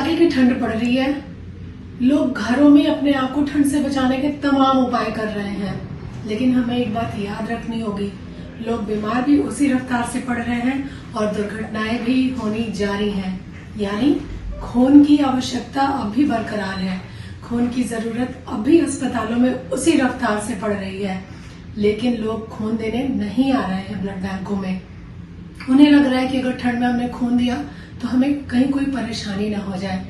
कड़ाके की ठंड पड़ रही है। लोग घरों में अपने आप को ठंड से बचाने के तमाम उपाय कर रहे हैं, लेकिन हमें एक बात याद रखनी होगी, लोग बीमार भी उसी रफ्तार से पड़ रहे हैं और दुर्घटनाएं भी होनी जारी हैं। यानी खून की आवश्यकता अब भी बरकरार है, खून की जरूरत अब भी अस्पतालों में उसी रफ्तार से पड़ रही है, लेकिन लोग खून देने नहीं आ रहे हैं ब्लड बैंकों में। उन्हें लग रहा है कि अगर ठंड में हमने खून दिया तो हमें कहीं कोई परेशानी ना हो जाए,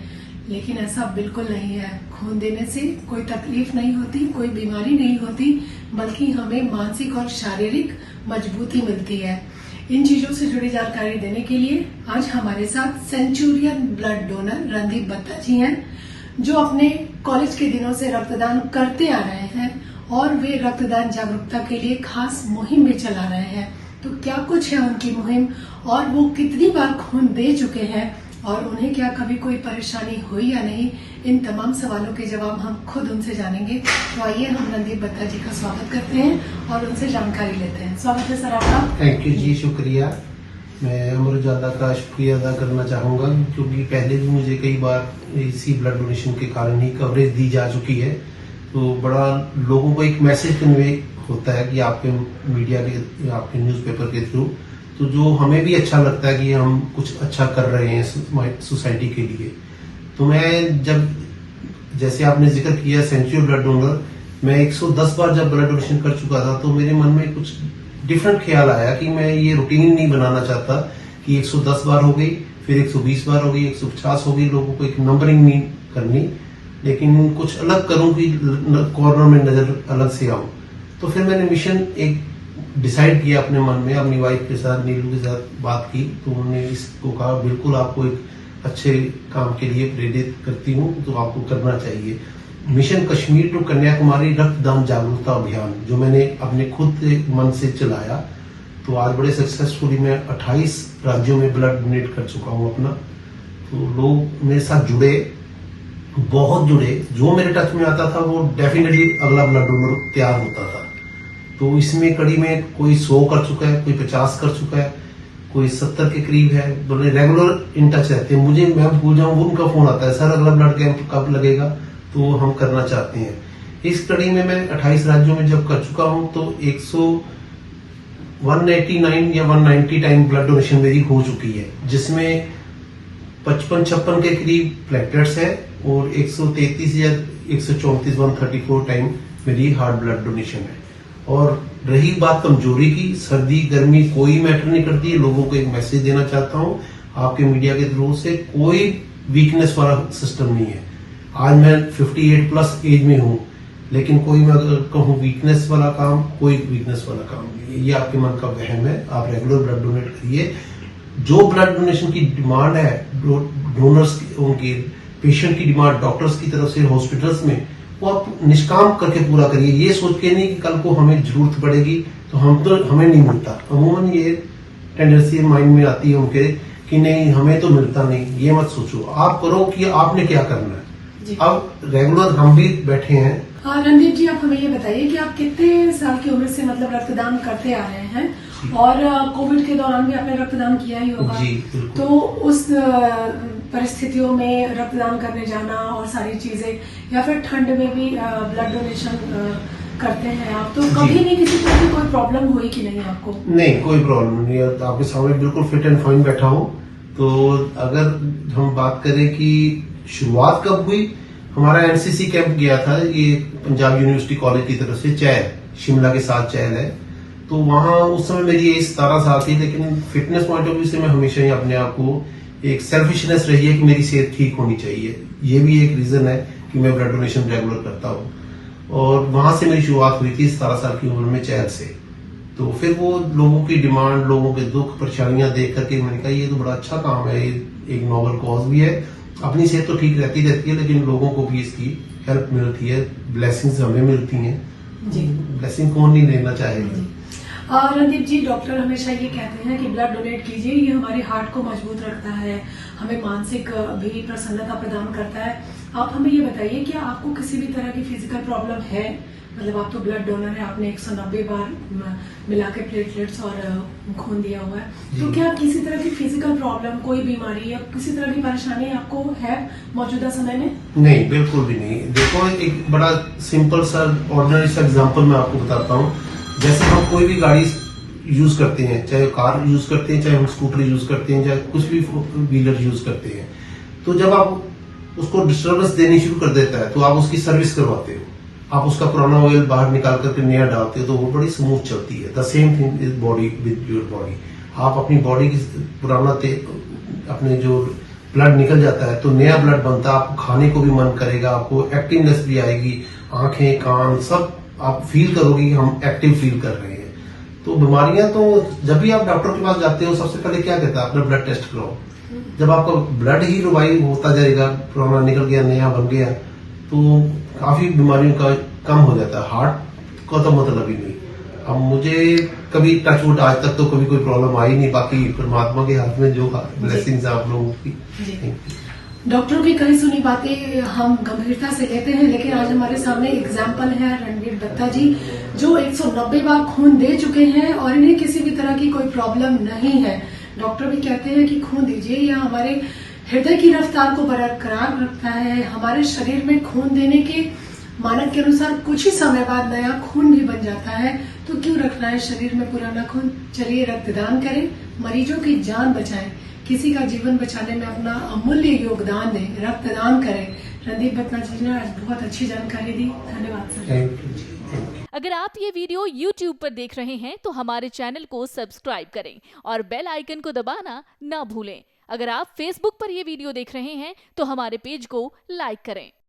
लेकिन ऐसा बिल्कुल नहीं है। खून देने से कोई तकलीफ नहीं होती, कोई बीमारी नहीं होती, बल्कि हमें मानसिक और शारीरिक मजबूती मिलती है। इन चीजों से जुड़ी जानकारी देने के लिए आज हमारे साथ सेंचुरियन ब्लड डोनर रणदीप बत्ता जी हैं, जो अपने कॉलेज के दिनों से रक्तदान करते आ रहे हैं और वे रक्तदान जागरूकता के लिए खास मुहिम भी चला रहे हैं। तो क्या कुछ है उनकी मुहिम और वो कितनी बार खून दे चुके हैं और उन्हें क्या कभी कोई परेशानी हुई या नहीं, इन तमाम सवालों के जवाब हम खुद उनसे जानेंगे। तो आइए हम रणदीप बत्ता जी का स्वागत करते हैं और उनसे जानकारी लेते हैं। स्वागत है सर आपका। थैंक यू जी, शुक्रिया। मैं अमर उजाला का शुक्रिया अदा करना चाहूँगा, क्योंकि पहले भी मुझे कई बार इसी ब्लड डोनेशन के कारण ही कवरेज दी जा चुकी है। तो बड़ा लोगों को एक मैसेज कन्वे होता है कि आपके मीडिया के, आपके न्यूज़पेपर के थ्रू, तो जो हमें भी अच्छा लगता है कि हम कुछ अच्छा कर रहे हैं सोसाइटी के लिए। तो मैं जब, जैसे आपने जिक्र किया सेंचुरी ब्लड डोनर, मैं 110 बार जब ब्लड डोनेशन कर चुका था, तो मेरे मन में कुछ डिफरेंट ख्याल आया कि मैं ये रूटीन नहीं बनाना चाहता कि 110 बार हो गई, फिर 120 बार हो गई, 150 हो गई, लोगों को एक नंबरिंग नहीं करनी, लेकिन कुछ अलग करूं कि कॉर्नर में नजर अलग से आऊं। तो फिर मैंने मिशन एक डिसाइड किया अपने मन में, अपनी वाइफ के साथ, नीलू के साथ बात की, तो उन्होंने इसको कहा बिल्कुल आपको एक अच्छे काम के लिए प्रेरित करती हूँ, तो आपको करना चाहिए। मिशन कश्मीर टू कन्याकुमारी रक्तदान जागरूकता अभियान, जो मैंने अपने खुद मन से चलाया, तो आज बड़े सक्सेसफुली मैं 28 राज्यों में ब्लड डोनेट कर चुका हूँ अपना। तो लोग मेरे साथ जुड़े, बहुत जुड़े, जो मेरे टच में आता था वो डेफिनेटली अगला ब्लड डोनर तैयार होता था। तो इसमें कड़ी में कोई 100 कर चुका है, कोई 50 कर चुका है, कोई 70 के करीब है। बोले रेगुलर इन टच रहते हैं, मुझे मैं भूल जाऊं उनका फोन आता है, सर अगला ब्लड कैंप कब लगेगा, तो हम करना चाहते हैं। इस कड़ी में मैं 28 राज्यों में जब कर चुका हूं, तो 189 या 190 टाइम ब्लड डोनेशन मेरी हो चुकी है, जिसमें 55-56 के करीब प्लेटलेट्स है और 133 या 134 134 टाइम मेरी हार्ट ब्लड डोनेशन है। और रही बात कमजोरी की, सर्दी गर्मी कोई मैटर नहीं करती है। लोगों को एक मैसेज देना चाहता हूं आपके मीडिया के थ्रू से, कोई वीकनेस वाला सिस्टम नहीं है। आज मैं 58 प्लस एज में हूं, लेकिन कोई मैं अगर कहूँ वीकनेस वाला काम, कोई वीकनेस वाला काम नहीं है। ये आपके मन का वहम है। आप रेगुलर ब्लड डोनेट करिए। जो ब्लड डोनेशन की डिमांड है, डोनर्स उनकी पेशेंट की डिमांड डॉक्टर्स की तरफ से हॉस्पिटल्स में, वो आप निष्काम करके पूरा करिए। ये सोच के नहीं कि कल को हमें जरूरत पड़ेगी तो हमें नहीं मिलता। अमूमन ये टेंडेंसी माइंड में आती है उनके कि नहीं हमें तो मिलता नहीं। ये मत सोचो, आप करो कि आपने क्या करना है। अब रेगुलर हम भी बैठे हैं। हाँ रणदीप जी, आप हमें ये बताइए कि आप कितने साल की उम्र से मतलब रक्तदान करते आ रहे हैं, और कोविड के दौरान भी आपने रक्तदान किया ही होगा। जी, तो उस परिस्थितियों में रक्तदान करने जाना और सारी चीजें, या फिर ठंड में भी ब्लड डोनेशन करते हैं आप, तो कभी नहीं किसी तरह की कोई प्रॉब्लम हुई कि नहीं आपको? नहीं, कोई प्रॉब्लम नहीं है। आपके सामने बिल्कुल फिट एंड फाइन बैठा हूँ। तो अगर हम बात करें कि शुरुआत कब हुई, हमारा एनसीसी कैंप गया था, ये पंजाब यूनिवर्सिटी कॉलेज की तरफ से, चैल, शिमला के साथ चैल है। तो वहां उस समय मेरी एज 17 साल थी, लेकिन फिटनेस पॉइंट ऑफ व्यू से मैं हमेशा ही अपने आप को, एक सेल्फिशनेस रही है कि मेरी सेहत ठीक होनी चाहिए। ये भी एक रीजन है कि मैं ब्लड डोनेशन रेगुलर करता हूँ। और वहां से मेरी शुरुआत हुई थी 17 साल की उम्र में चैल से। तो फिर वो लोगों की डिमांड, लोगों के दुख परेशानियां देख करके मैंने कहा ये तो बड़ा अच्छा काम है, एक नोबल कॉज भी है। अपनी सेहत तो ठीक रहती है, लेकिन लोगों को भी इसकी हेल्प मिलती है, ब्लेसिंग्स हमें मिलती हैं। जी, ब्लेसिंग कौन नहीं लेना चाहेगा। और रणदीप जी, डॉक्टर हमेशा ये कहते हैं कि ब्लड डोनेट कीजिए, ये हमारे हार्ट को मजबूत रखता है, हमें मानसिक भी प्रसन्नता प्रदान करता है। आप हमें ये बताइए, क्या आपको किसी भी तरह की फिजिकल प्रॉब्लम है? मतलब आप तो ब्लड डोनर है, आपने 190 बार मिला के प्लेटलेट्स और खून दिया हुआ है, तो क्या किसी तरह की फिजिकल प्रॉब्लम, कोई बीमारी या किसी तरह की परेशानी आपको है मौजूदा समय में? नहीं, बिल्कुल भी नहीं। देखो, एक बड़ा सिंपल सा ऑर्डिनरी सा एग्जांपल मैं आपको बताता हूँ। जैसे हम कोई भी गाड़ी यूज करते हैं, चाहे कार यूज करते हैं, चाहे हम स्कूटर यूज करते हैं, चाहे कुछ भी व्हीलर यूज करते हैं, तो जब आप उसको डिस्टर्बेंस देनी शुरू कर देता है तो आप उसकी सर्विस करवाते हो, आप उसका पुराना ऑयल बाहर निकाल करके नया डालते हो, तो वो बड़ी स्मूथ चलती है। The same thing is body with your body. आप अपनी बॉडी की पुराना अपने जो ब्लड निकल जाता है तो नया ब्लड बनता है, आपको खाने को भी मन करेगा, आपको एक्टिवनेस भी आएगी, आंखें कान सब आप फील करोगे कि हम एक्टिव फील कर रहे हैं। तो बीमारियां तो जब भी आप डॉक्टर के पास जाते हो, सबसे पहले क्या कहता है, अपना ब्लड टेस्ट कराओ। जब आपका ब्लड ही रिवाइव होता जाएगा, पुराना निकल गया नया बन गया, तो काफी बीमारियों का कम हो जाता है। हार्ट का तो मतलब ही नहीं। अब मुझे कभी टचवुड आज तक तो कभी कोई प्रॉब्लम आई नहीं, बाकी परमात्मा के हाथ में जो ब्लेसिंग्स आप लोगों की। डॉक्टरों की कही सुनी बातें हम गंभीरता से लेते हैं, लेकिन आज हमारे सामने एग्जाम्पल है रणवीर दत्ता जी, जो 190 बार खून दे चुके हैं और इन्हें किसी भी तरह की कोई प्रॉब्लम नहीं है। डॉक्टर भी कहते हैं कि खून दीजिए, यह हमारे हृदय की रफ्तार को बरकरार रखता है। हमारे शरीर में खून देने के मानक के अनुसार कुछ ही समय बाद नया खून भी बन जाता है, तो क्यों रखना है शरीर में पुराना खून? चलिए रक्तदान करें, मरीजों की जान बचाएं, किसी का जीवन बचाने में अपना अमूल्य योगदान दें, रक्तदान करें। रणदीप दत्ता जी ने आज बहुत अच्छी जानकारी दी, धन्यवाद सर। अगर आप ये वीडियो YouTube पर देख रहे हैं तो हमारे चैनल को सब्सक्राइब करें और बेल आइकन को दबाना ना भूलें। अगर आप Facebook पर ये वीडियो देख रहे हैं तो हमारे पेज को लाइक करें।